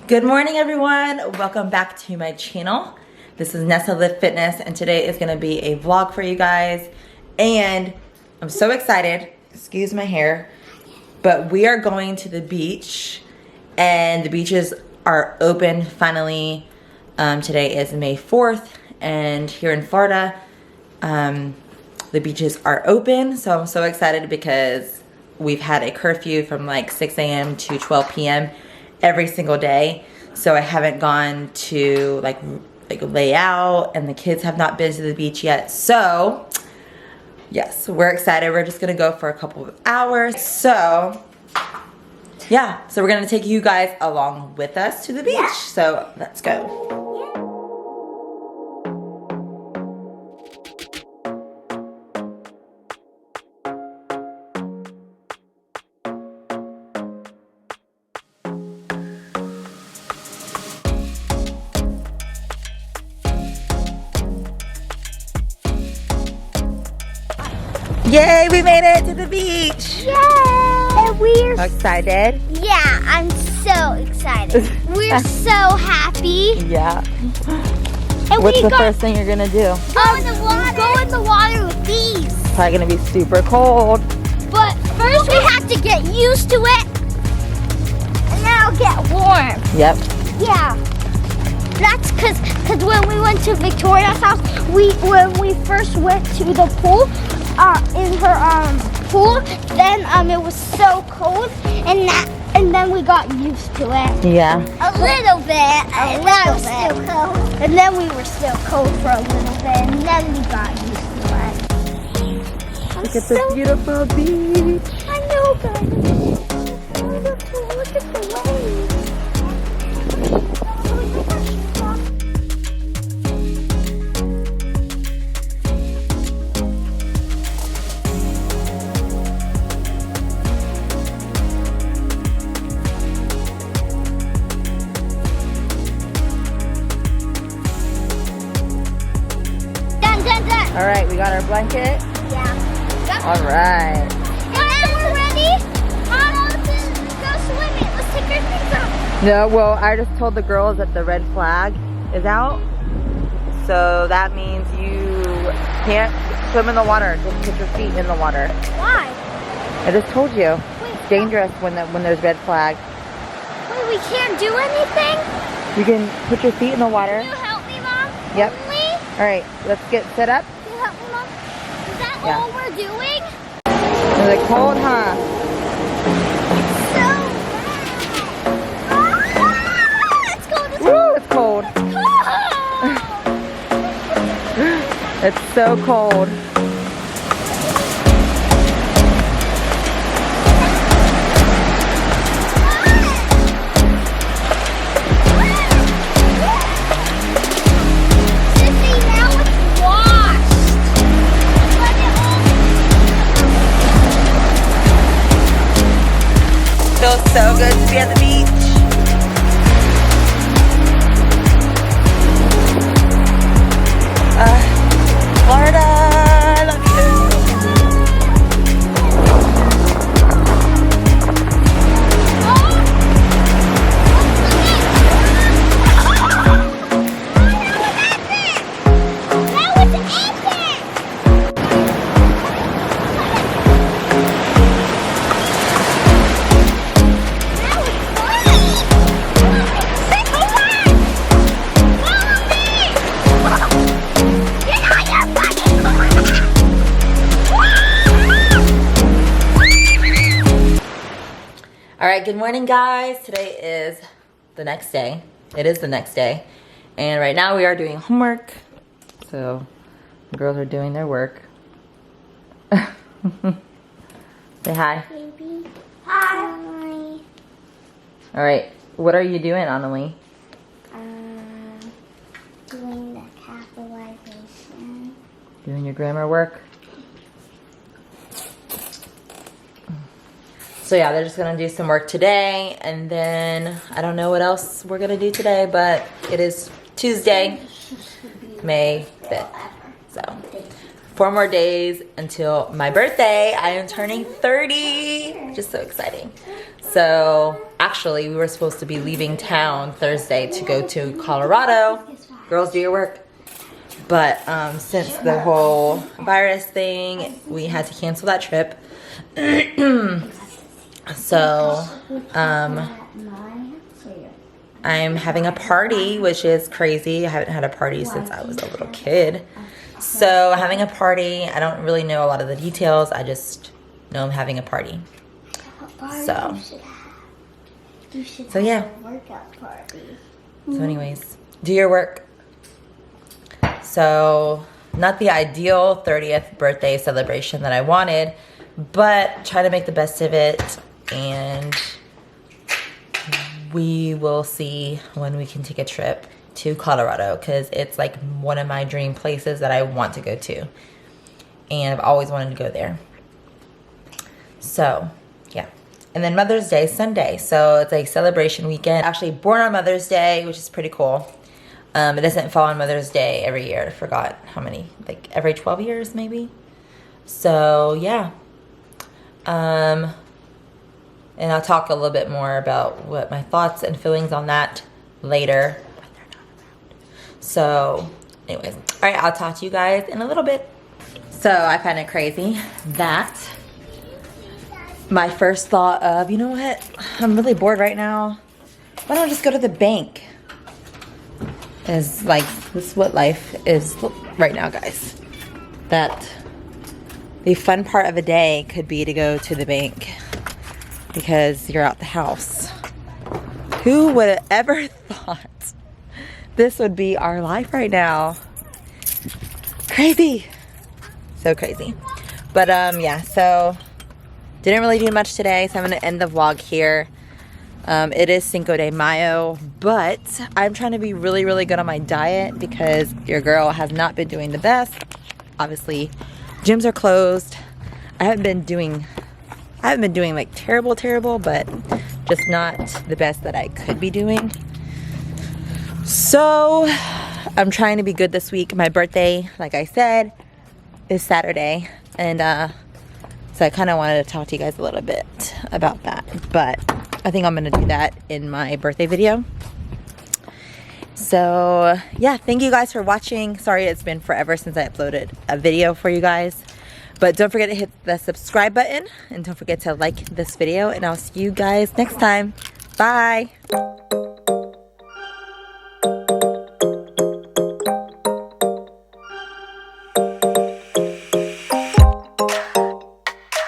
Good morning, everyone. Welcome back to my channel. This is Nessa Live Fitness, and today is gonna be a vlog for you guys. And I'm so excited, excuse my hair, but we are going to the beach, and the beaches are open finally. Today is May 4th, and here in Florida, the beaches are open. So I'm so excited because we've had a curfew from like 6 a.m. to 12 p.m. every single day. So I haven't gone to like lay out, and the kids have not been to the beach yet. So yes, we're excited. We're just gonna go for a couple of hours. So yeah, so we're gonna take you guys along with us to the beach. So let's go. Yay, we made it to the beach. Yay! And we're excited. Yeah, I'm so excited. We're so happy. Yeah. And what's the first thing you're gonna do? Go in the water. Go in the water with these. Probably gonna be super cold. But first we have to get used to it, and then it'll get warm. Yep. Yeah. That's because when we went to Victoria's house, when we first went to the pool, in her pool, then it was so cold, and then we got used to it. Yeah. A little bit. Still cold. And then we were still cold for a little bit, and then we got used to it. Look at the beautiful beach. I know, guys. Beautiful. Look at the waves. All right, we got our blanket. Yeah. All right. And then we're ready. To go swimming. Let's take our things off. No, well, I just told the girls that the red flag is out. So that means you can't swim in the water. Just put your feet in the water. Why? I just told you. Wait, it's dangerous when there's red flag. Wait, we can't do anything? You can put your feet in the water. Can you help me, Mom? Yep. Only? All right, let's get set up. Can you help me, Mom? Is that Yeah. all we're doing? Is it cold, huh? So it's cold. It's Woo, it's cold. cold. It's so cold. Sissy, now it's washed. Let it all Feels so good to be at the beach. Florida, I love you. All right, good morning, guys. Today is the next day. It is the next day. And right now we are doing homework. So the girls are doing their work. Say hi. Baby. Hi. All right, what are you doing, Annalie? Doing the capitalization. Doing your grammar work? So yeah, they're just gonna do some work today, and then I don't know what else we're gonna do today, but it is Tuesday, May 5th. So 4 more days until my birthday. I am turning 30. Just so exciting. So actually, we were supposed to be leaving town Thursday to go to Colorado. Girls, do your work. But since the whole virus thing, we had to cancel that trip. So I'm having a party, which is crazy. I haven't had a party since I was a little kid. So having a party, I don't really know a lot of the details. I just know I'm having a party. So yeah. So anyways, do your work. So not the ideal 30th birthday celebration that I wanted, but try to make the best of it, and we will see when we can take a trip to Colorado, because it's like one of my dream places that I want to go to, and I've always wanted to go there. So yeah. And then Mother's Day Sunday, so it's a celebration weekend. Actually born on Mother's Day, which is pretty cool. It doesn't fall on Mother's Day every year. I forgot how many, like every 12 years maybe. So yeah. And I'll talk a little bit more about what my thoughts and feelings on that later. So anyways, all right, I'll talk to you guys in a little bit. So I find it crazy that my first thought of, you know what, I'm really bored right now. Why don't I just go to the bank? Is like, this is what life is right now, guys. That the fun part of a day could be to go to the bank because you're out the house. Who would have ever thought this would be our life right now? Crazy. So crazy. But yeah, so didn't really do much today, so I'm gonna end the vlog here. It is Cinco de Mayo, but I'm trying to be really, really good on my diet because your girl has not been doing the best. Obviously, gyms are closed. I haven't been doing like terrible, but just not the best that I could be doing. So I'm trying to be good this week. My birthday, like I said, is Saturday, and so I kind of wanted to talk to you guys a little bit about that, but I think I'm gonna do that in my birthday video. So yeah, thank you guys for watching. Sorry it's been forever since I uploaded a video for you guys, but don't forget to hit the subscribe button, and don't forget to like this video, and I'll see you guys next time. Bye.